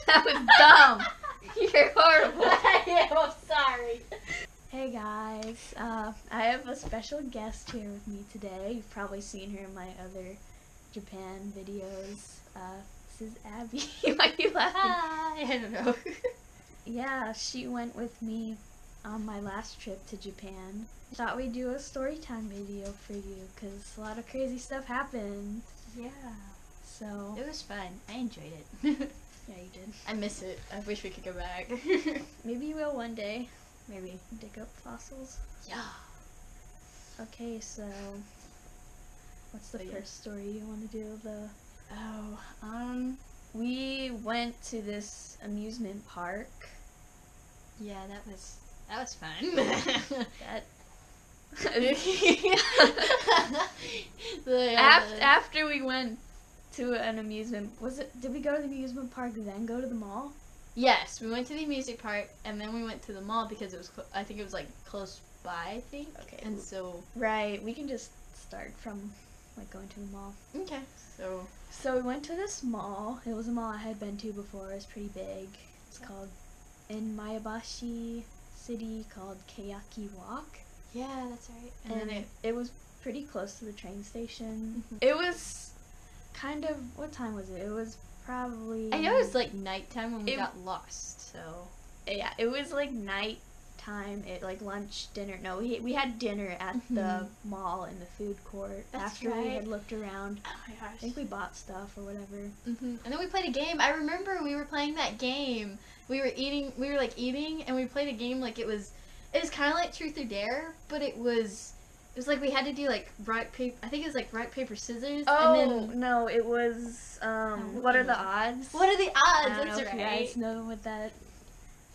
That was dumb. You're horrible. I am, I'm sorry. Hey guys, I have a special guest here with me today. You've probably seen her in my other Japan videos. This is Abby. Why are you laughing? Hi. I don't know. Yeah, she went with me on my last trip to Japan. Thought we'd do a story time video for you because a lot of crazy stuff happened. Yeah. So, It was fun. I enjoyed it. yeah, you did. I miss it. I wish we could go back. Maybe you will one day. Maybe. Dig up fossils. Yeah. Okay, so what's the first story you want to do? We went to this amusement park. Yeah, that was fun. After we went to an amusement, did we go to the amusement park then go to the mall? Yes, we went to the music park and then we went to the mall because it was I think it was like close by, I think. Okay. And so Right, we can just start from like going to the mall. okay. So we went to this mall. It was a mall I had been to before. It was pretty big. It's called in Maebashi City called Keiyaki Walk. Yeah, that's right. And it was pretty close to the train station. Mhm. It was kind of, what time was it? It was probably, I know it was like nighttime when we It- got lost, so yeah, it was like night time, like lunch, dinner. No, we had dinner at the mall in the food court. That's after we right. had looked around. oh my gosh. I think we bought stuff or whatever. And then we played a game. I remember we were playing that game. We were eating and we played a game like it was kind of like Truth or Dare, but it was like we had to do like rock paper. I think it was like rock paper scissors. Oh, and then no, it was, what are the odds? what are the odds? I don't know That's if you right. guys know what that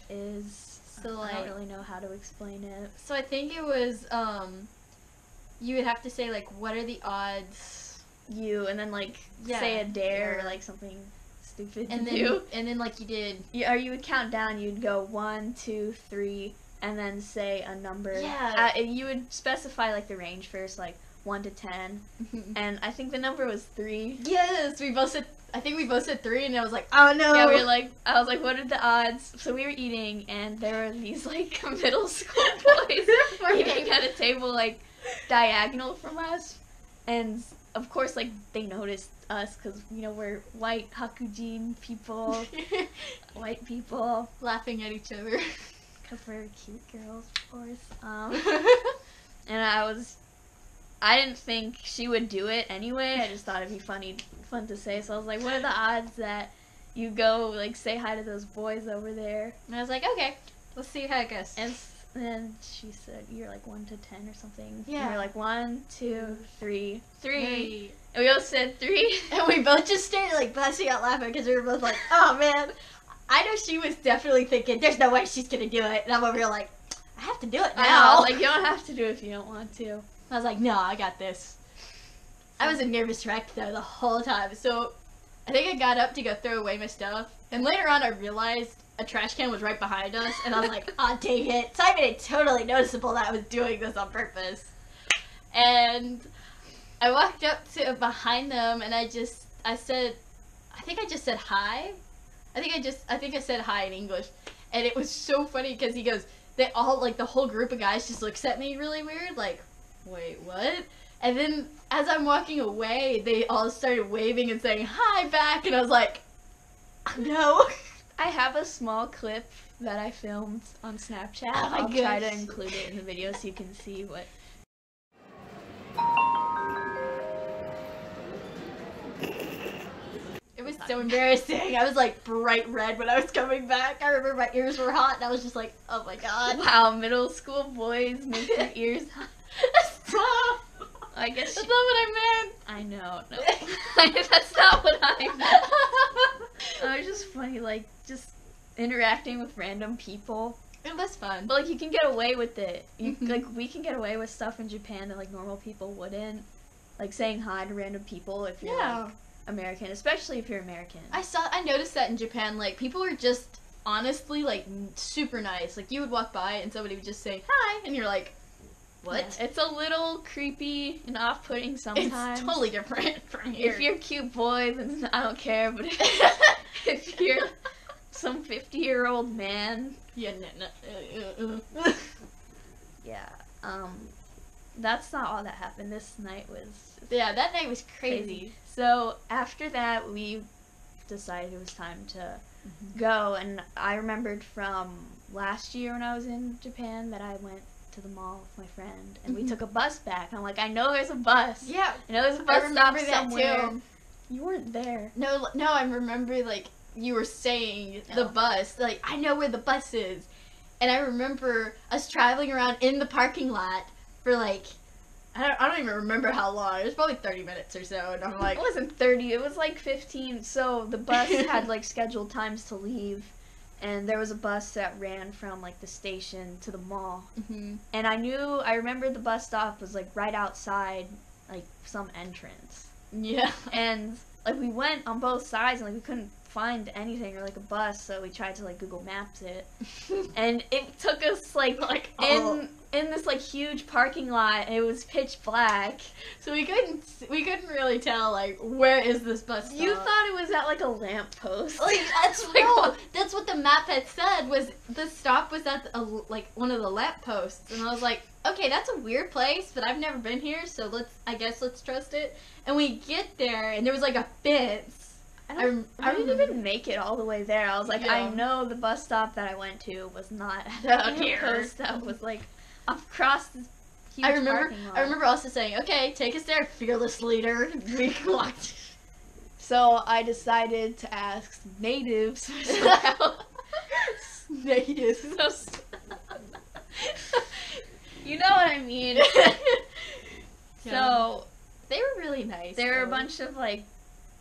is. So I like, don't really know how to explain it. so I think it was you would have to say like what are the odds, And then like Yeah, say a dare dare. or like something stupid and to then do. and then like you did. Or you would count down. You'd go 1, 2, 3, and then say a number. Yeah. And you would specify like the range first, like 1 to 10, and I think the number was 3. Yes, we both said. I think we both said 3, and I was like, oh no. Yeah, we were like, I was like, what are the odds? So we were eating, and there were these like middle school boys eating at a table like diagonal from us, and of course like they noticed us because we're white Hakujin people, white people, laughing at each other. because we're cute girls, of course. And I didn't think she would do it anyway. I just thought it'd be fun to say. So I was like, what are the odds that you go like say hi to those boys over there? And I was like, okay, let's see how it goes. And then she said, you're like 1 to 10 or something. Yeah. And we're like 1, 2, 3, 3. Hey. And we both said 3. And we both just started like busting out laughing because we were both like, oh man. I know she was definitely thinking, there's no way she's gonna do it. And I'm over here like, I have to do it now. I was like, you don't have to do it if you don't want to. I was like, no, I got this. I was a nervous wreck though the whole time. So I think I got up to go throw away my stuff. And later on I realized a trash can was right behind us. And I was like, oh dang it. So I made it totally noticeable that I was doing this on purpose. And I walked up to behind them and I said, I think I just said hi. I think I said hi in English. And it was so funny because he goes, they all, like the whole group of guys just looks at me really weird. Like, wait, what? And then as I'm walking away, they all started waving and saying hi back. And I was like, no. I have a small clip that I filmed on Snapchat. Oh my I'll try to gosh. include it in the video so you can see what. It was so embarrassing. I was like bright red when I was coming back. I remember my ears were hot and I was just like, oh my god. Wow, middle school boys make your ears hot. Stop. I guess That's not what I meant. I know, no. That's not what I meant. It was just funny, like, just interacting with random people. It was fun. But, like, you can get away with it. Like, we can get away with stuff in Japan that, like, normal people wouldn't. Like, saying hi to random people if you're, like, American. Especially if you're American. I noticed that in Japan, like, people are just honestly, like, super nice. Like, you would walk by and somebody would just say, hi, and you're like, what? Yeah, it's a little creepy and off-putting sometimes. It's totally different from here. If you're cute boy, then I don't care, but if you're 80-year-old man. Yeah, Yeah. That's not all that happened. This night was yeah, that night was crazy. So after that, we decided it was time to go, and I remembered from last year when I was in Japan that I went to the mall with my friend, and we took a bus back. I'm like, I know there's a bus. Yeah, I know there's a bus stop remember that somewhere. too. You weren't there. No, I remember, like, you were saying the bus. Like, I know where the bus is. And I remember us traveling around in the parking lot for, like, I don't even remember how long. It was probably 30 minutes or so. And I'm like... It wasn't 30. It was like 15. So the bus had, like, scheduled times to leave. And there was a bus that ran from, like, the station to the mall. Mm-hmm. And I remember the bus stop was, like, right outside, like, some entrance. Yeah. And, like, we went on both sides, and, like, we couldn't find anything or, like, a bus, so we tried to, like, Google Maps it. And it took us, like in this, like, huge parking lot, and it was pitch black. So we couldn't really tell, like, where is this bus stop? You thought it was at, like, a lamppost. Like, that's Like, no, that's what the map had said, was the stop was at, like, one of the lampposts. And I was like, okay, that's a weird place, but I've never been here, so I guess let's trust it. And we get there, and there was, like, a fence. I didn't even make it all the way there. I was like, Yeah. I know the bus stop that I went to was not at a lamppost that was, like, across this huge parking lot. I remember also saying, okay, take us there, fearless leader. We walked. So I decided to ask natives for some help. Natives. You know what I mean. So they were really nice. there were a bunch of, like,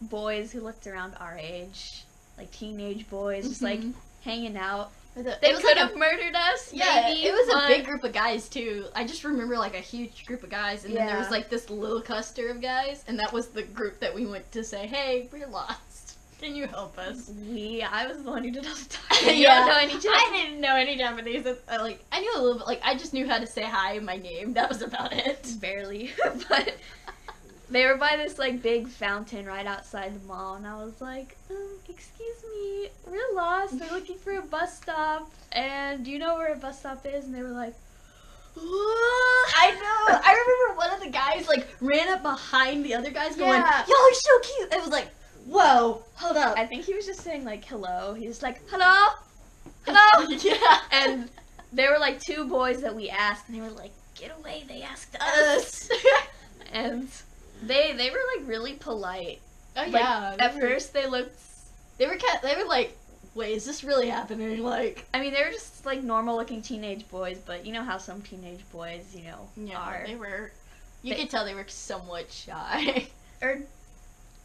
boys who looked around our age, like teenage boys, just like hanging out. They could have murdered us. Yeah, maybe, it was but a big group of guys too. I just remember like a huge group of guys, and then there was Yeah. like this little cluster of guys, and that was the group that we went to say, "Hey, we're lost. Can you help us?" I was the one who did all the talking. Yeah. You don't know any Japanese. I didn't know any Japanese. I knew a little bit. Like I just knew how to say hi and my name. That was about it. Barely, but they were by this like big fountain right outside the mall, and I was like, excuse me, we're lost. We're looking for a bus stop, and do you know where a bus stop is? And they were like, what? I know. I remember one of the guys like ran up behind the other guys, going, Yeah. "Y'all are so cute." It was like, "Whoa, hold up." I think he was just saying like hello. He was like, hello, hello. Yeah. And there were like two boys that we asked, and they were like, get away. They asked us. And they were like really polite. Oh Like, yeah. at first they looked. They were like, "Wait, is this really happening?" Like, I mean, they were just like normal looking teenage boys, but you know how some teenage boys, are. they were. You They- could tell they were somewhat shy. Or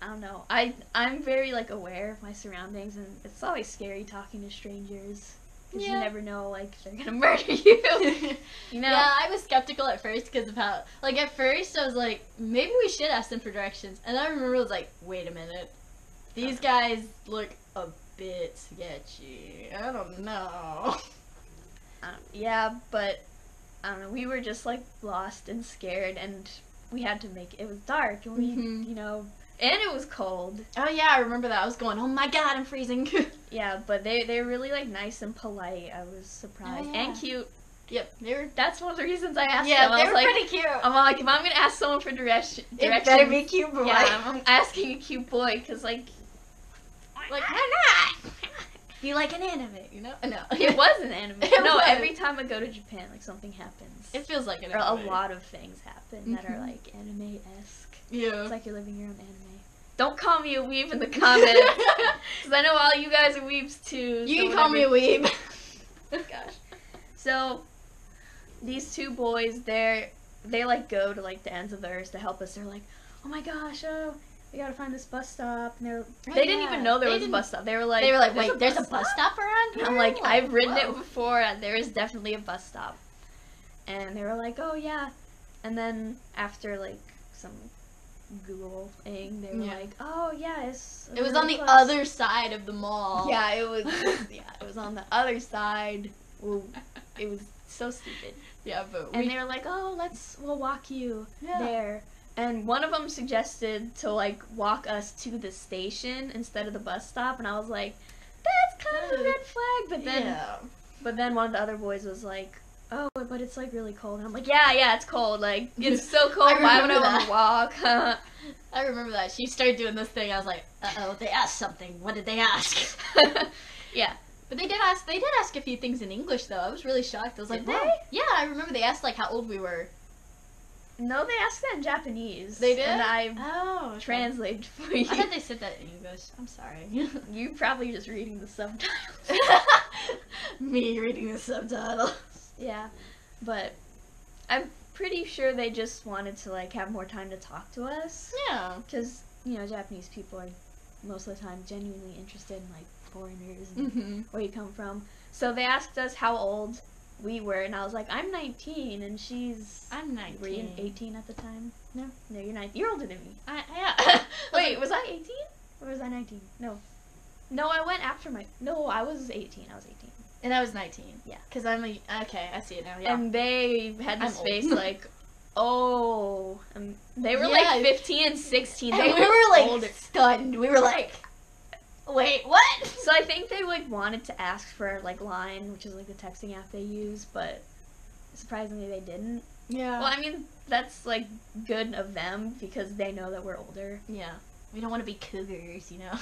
I don't know. I'm very like aware of my surroundings, and it's always scary talking to strangers because you Yeah. never know, like, they're gonna murder you. You know. Yeah, I was skeptical at first because of how, like, at first I was like, maybe we should ask them for directions, and I remember I was like, wait a minute, these guys look a bit sketchy. I don't know. Yeah, but I don't know. We were just like lost and scared, and we had to make it. It was dark, and we, Mhm. and it was cold. Oh yeah, I remember that. I was going, oh my god, I'm freezing. Yeah, but they're really like nice and polite. I was surprised Oh, yeah. and cute. Yep, they were. That's one of the reasons I asked Yeah, them. I they was were like, pretty cute. I'm like, if I'm gonna ask someone for direction, It better be cute, boy. yeah, I'm asking a cute boy because like Like, why not? You like an anime, you know? No. it was an anime. It No, was. every time I go to Japan, like something happens. It feels like an Or a anime. lot of things happen that are Mhm. like anime-esque. Yeah. It's like you're living your own anime. Don't call me a weeb in the comments, because I know all you guys are weebs too. You so can call me a whatever- weeb. Gosh. So these two boys, they like go to like the ends of the earth to help us. They're like, oh my gosh, we gotta find this bus stop. And they didn't even know there was a bus stop. They were like, wait, there's a bus stop around here? I'm like, I've ridden whoa. it before, and there is definitely a bus stop. And they were like, oh yeah. And then after like some Googling, they were Yeah. like, oh yeah, it's It was really on the close. other side of the mall. Yeah, it was. Yeah, it was on the other side. Well, it was so stupid. Yeah, but And they were like, "Oh, we'll walk you Yeah. there." And one of them suggested to like walk us to the station instead of the bus stop, and I was like, "That's kind of a red flag But then, yeah. but then one of the other boys was like, "Oh, but it's like really cold." And I'm like, "Yeah, it's cold. Like it's so cold. Why would I want to walk?" I remember that. She started doing this thing. I was like, "Uh-oh, they asked something. What did they ask?" Yeah. But they did ask a few things in English, though. I was really shocked. I was like, Did "Wow." they? Yeah, I remember they asked, like, how old we were. No, they asked that in Japanese. They did? And I Oh, okay. translated for you. I thought they said that in English. I'm sorry. You probably just reading the subtitles. Me reading the subtitles. Yeah, but I'm pretty sure they just wanted to like have more time to talk to us. Yeah. Because Japanese people are most of the time genuinely interested in like foreigners and Mm-hmm. where you come from. So they asked us how old we were, and I was like, I'm 19, and she's. I'm 19. Were you 18 at the time? No. No, you're 19. You're older than me. Yeah. Wait, was I 18 or was I 19? No. No, I went after my. No, I was 18. I was 18. And I was 19. Yeah. Because okay, I see it now. Yeah. And they had this I'm face old. like, oh. They were Yeah. like 15 and 16. And They we were like older. stunned. We were like, wait, what? So I think they like wanted to ask for like Line, which is like the texting app they use, but surprisingly they didn't. Yeah. Well, I mean, that's like good of them because they know that we're older. Yeah. We don't want to be cougars, you know.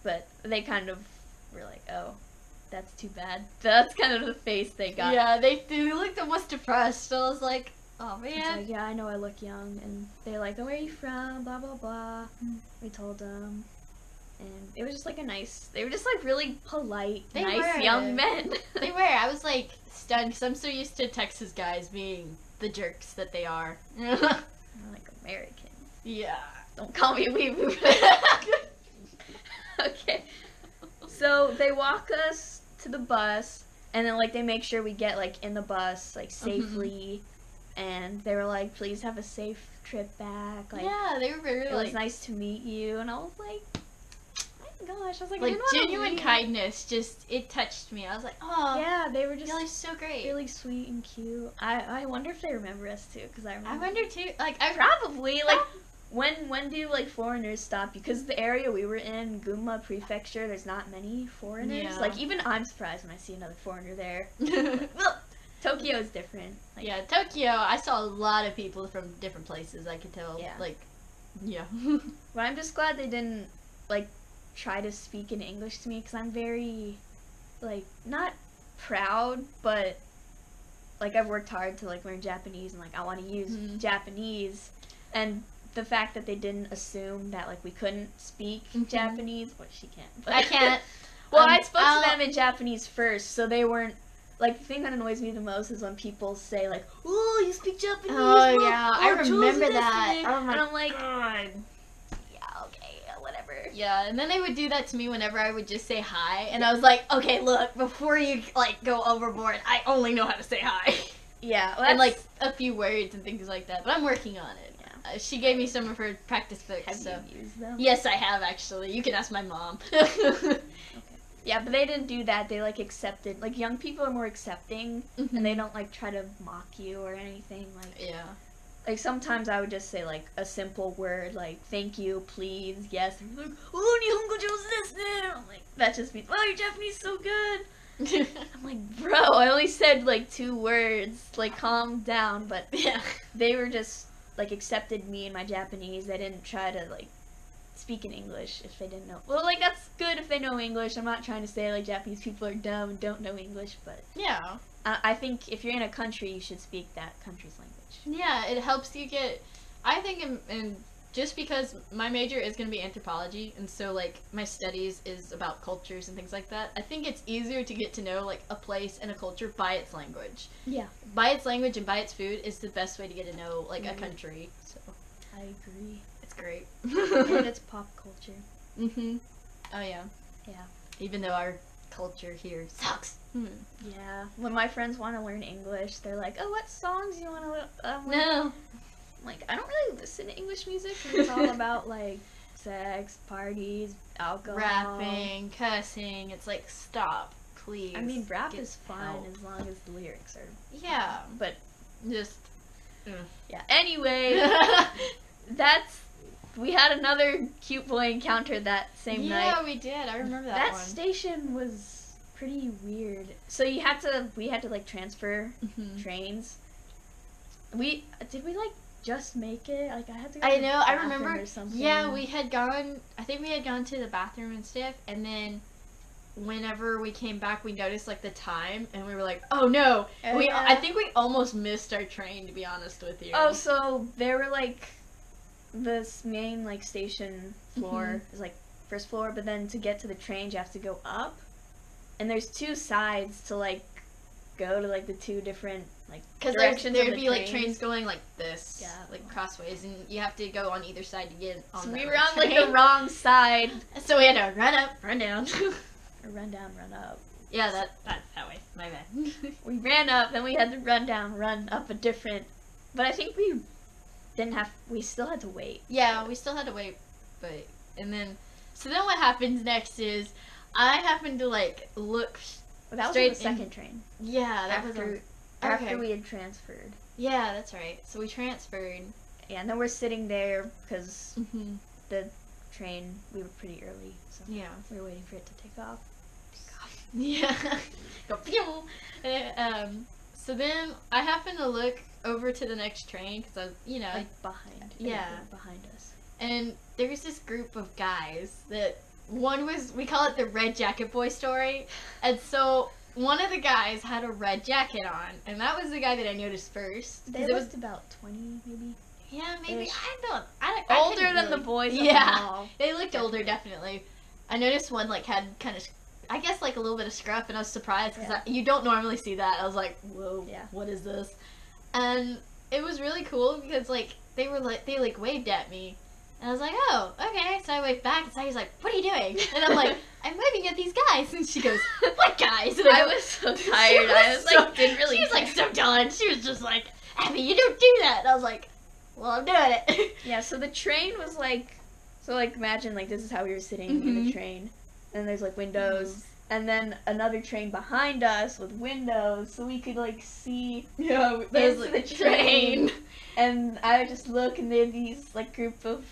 But they kind of were like, oh, that's too bad. That's kind of the face they got. Yeah, they looked almost depressed. I was like, oh It's man. like, yeah, I know I look young, and they're like, oh, where are you from? Blah blah blah. We told them, and it was just like they were just like really polite, They nice were. young men. They were. I was like stunned because I'm so used to Texas guys being the jerks that they are. They're like American. Yeah. Don't call me weeboo. Okay. So they walk us to the bus, and then like they make sure we get like in the bus like safely, and they were like, "Please have a safe trip back." Like, Yeah, they were very it was like nice to meet you, and I was like, "Oh my gosh!" I was like, like "You're not genuine weird." kindness. Just it touched me. I was like, oh, Yeah, they were just y'all are so great. really sweet and cute. I wonder if they remember us too, because I remember. I wonder too. Like I Probably like. When do like foreigners stop you? Because the area we were in, Gunma Prefecture, there's not many foreigners. Yeah. Like even I'm surprised when I see another foreigner there. Well, Tokyo is different. Like, yeah, Tokyo. I saw a lot of people from different places. I could tell. Yeah. Like, yeah. But I'm just glad they didn't like try to speak in English to me because I'm very like not proud, but like I've worked hard to like learn Japanese and like I want to use Japanese, and the fact that they didn't assume that like we couldn't speak Japanese, well she can't. But I can't. Well, I spoke to them in Japanese first, so they weren't like the thing that annoys me the most is when people say like, "Oh, you speak Japanese." Oh, well, yeah, I choose remember this that. thing." Oh, my and I'm like, God. yeah, okay, whatever. Yeah, and then they would do that to me whenever I would just say hi, and I was like, okay, look, before you like go overboard, I only know how to say hi. Yeah, well, And like a few words and things like that, but I'm working on it. Yeah. She gave me some of her practice books. have So you used them? yes, I have actually. You can ask my mom. Yeah, but they didn't do that. They like accepted. Like young people are more accepting, and they don't like try to mock you or anything. Like Yeah. like sometimes I would just say like a simple word like thank you, please, yes. And they're like, oh, nihongo jouzu desu. I'm like that just means wow, your Japanese is so good. I'm like, bro, I only said like 2 words. Like calm down. But Yeah. they were just like accepted me and my Japanese. They didn't try to like speak in English if they didn't know. Well, like that's good if they know English. I'm not trying to say like Japanese people are dumb and don't know English, but Yeah. I think if you're in a country, you should speak that country's language. Yeah, it helps you get. I think, in just because my major is going to be anthropology, and so like my studies is about cultures and things like that, I think it's easier to get to know like a place and a culture by its language. Yeah, By its language and by its food is the best way to get to know like a Mhm. country. So I agree. it's great. And it's pop culture. Mhm. Oh yeah. Yeah. Even though our culture here sucks. Yeah. When my friends want to learn English, they're like, "Oh, what songs do you want to learn?" No. Like, I don't really listen to English music 'cause it's all about like sex, parties, alcohol, Rapping, cussing. It's like stop, please. I mean, rap Get is fine help. as long as the lyrics are. Yeah. But Just. yeah. Anyway, that's we had another cute boy encounter that same night. Yeah, we did. I remember that one. That station was pretty weird. So we had to like transfer trains. Did we like just make it? Like I had to go to the I bathroom remember. or something. Yeah, we had gone. I think we had gone to the bathroom and stuff, and then whenever we came back, we noticed like the time, and we were like, "Oh no!" I think we almost missed our train. To be honest with you. Oh, so there were like this main like station floor is like first floor, but then to get to the trains you have to go up, and there's two sides to like go to like the two different like directions. There'd be like trains going like this, yeah, like crossways, and you have to go on either side to get on. So that we were on train. like the wrong side, so we had to run up, run down. Or run down, run up. Yeah, that way. My bad. We ran up, then we had to run down, run up a different. But I think we still had to wait. Yeah, we still had to wait, so then what happens next is I happened to like look. Well, that was straight on the second train. Yeah, that was after we had transferred. Yeah, that's right. So we transferred. Yeah, and then we're sitting there because the train, we were pretty early, so yeah, we were waiting for it to take off. Yeah. Go pew! So then I happened to look over to the next train because I was, like behind. Yeah, behind us. And there was this group of guys that we call it the Red Jacket Boy story, and so one of the guys had a red jacket on, and that was the guy that I noticed first. They looked about 20, maybe. Yeah, maybe. Ish. I older than really, the boys. Yeah, they looked older, definitely. I noticed one like had kind of, I guess like a little bit of scruff, and I was surprised because you don't normally see that. I was like, whoa, what is this? And it was really cool because like they waved at me, and I was like, oh, okay. So I waved back, and Saya's like, what are you doing? And I'm like, I'm waving at these guys, and she goes, what guys? And I was so tired. I was like, didn't really. She was like so done. She was just like, Abby, you don't do that. And I was like, well, I'm doing it. Yeah, so the train was like, imagine like this is how we were sitting in the train, and there's like windows, and then another train behind us with windows, so we could like see into like, the train. And I would just look, and there'd these like group of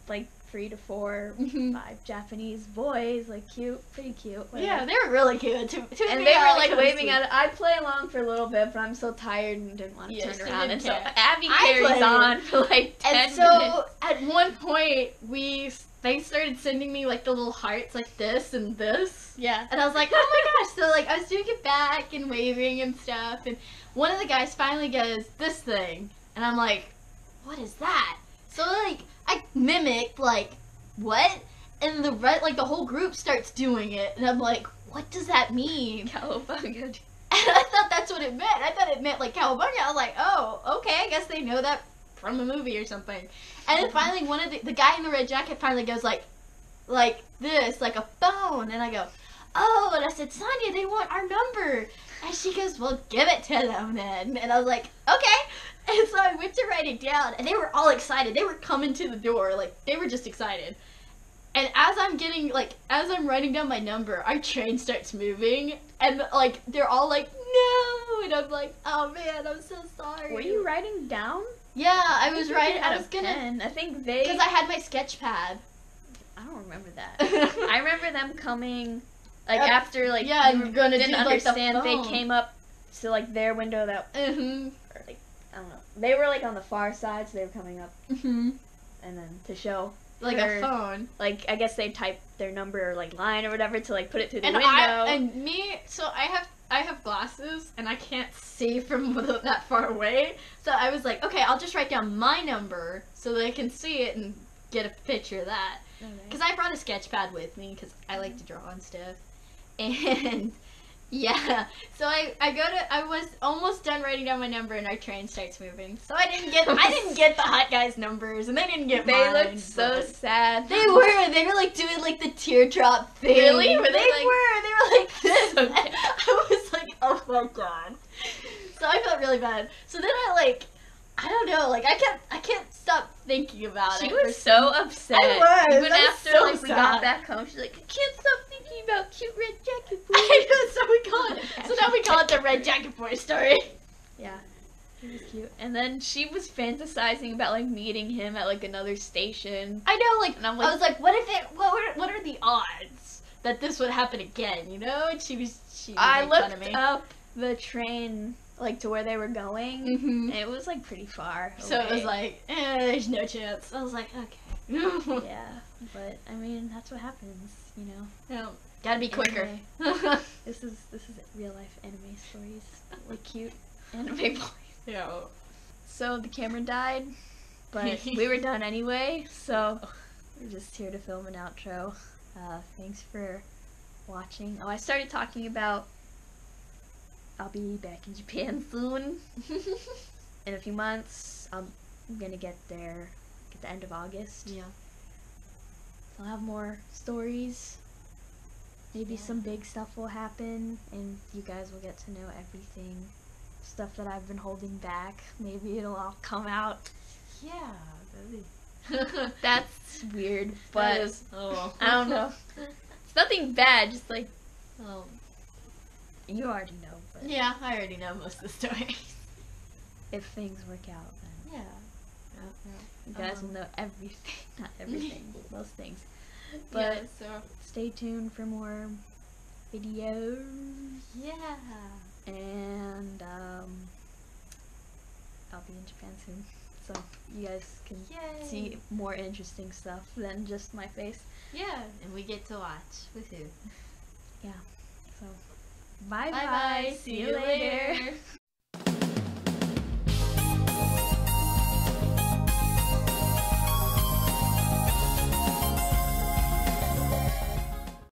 like 3 to 4, 5 Japanese boys, like pretty cute. Whatever. Yeah, they were really cute. And they were like waving at it. I'd play along for a little bit, but I'm so tired and didn't want to turn around. And so Abby carries on for like 10 minutes. And so at one point, they started sending me like the little hearts like this and this. Yeah. And I was like, oh my gosh. So like I was doing it back and waving and stuff. And one of the guys finally goes, this thing. And I'm like, what is that? So like I mimicked like, what? And the whole group starts doing it. And I'm like, what does that mean? Cowabunga. And I thought that's what it meant. I thought it meant like cowabunga. I was like, oh, okay. I guess they know that from a movie or something. And then finally one of the guy in the red jacket finally goes like this, like a phone. And I go, oh, and I said, Sonia, they want our number. And she goes, well, give it to them then. And I was like, okay. And so I went to write it down, and they were all excited. They were coming to the door, like, they were just excited. And as I'm writing down my number, our train starts moving, and, like, they're all like, no! And I'm like, oh, man, I'm so sorry. Were you writing down? Yeah, I was writing. I was gonna. I think they. Because I had my sketch pad. I don't remember that. I remember them coming, like, after, like, yeah, we we're gonna didn't do, like, understand. the They phone. came up to, like, their window that. Or, like, I don't know. They were like on the far side, so they were coming up, and then to show like her, a phone. Like I guess they typed their number or like line or whatever to like put it through the And window. So I have glasses and I can't see from that far away. So I was like, okay, I'll just write down my number so they can see it and get a picture of that. Because I brought a sketch pad with me because I like to draw and stuff. And yeah, so I was almost done writing down my number and our train starts moving. So I didn't get the hot guys' numbers and they didn't get mine. They looked so sad. They were like doing like the teardrop thing. Really? They were like this. So bad. I was like, oh my god. So I felt really bad. So then I don't know, like I can't stop thinking about it. She was so upset. I was. Even I was after so like we got sad. back home, she's like, I can't stop thinking about cute red jacket boy. I know, so now we call it the Red Jacket Boy story. Yeah, it was cute. And then she was fantasizing about like meeting him at like another station. I know, like, And I'm I was like, what are the odds that this would happen again, you know? And she was I making fun of looked me. up the train like to where they were going, Mhm. and it was like pretty far. So it was away. like, there's no chance. I was like, okay. Yeah, but I mean that's what happens, you know. Yeah, gotta be quicker. Anime. This is real life anime stories, like cute anime boys. Yeah. So the camera died, but we were done anyway. So we're just here to film an outro. Thanks for watching. Oh, I started talking about I'll be back in Japan soon. In a few months. I'm gonna get there at the end of August. Yeah. So I'll have more stories. Maybe some big stuff will happen, and you guys will get to know everything. Stuff that I've been holding back. Maybe it'll all come out. Yeah. That's weird, That but is- oh. I don't know. It's nothing bad, just like Oh. you already know. But Yeah, I already know most of the stories. if things work out, then Yeah. you guys will know everything. Not everything, most things. But Yeah, so stay tuned for more videos. yeah. And I'll be in Japan soon, so you guys can Yay. see more interesting stuff than just my face. Yeah, and we get to watch with who? So bye Bye bye. See you later.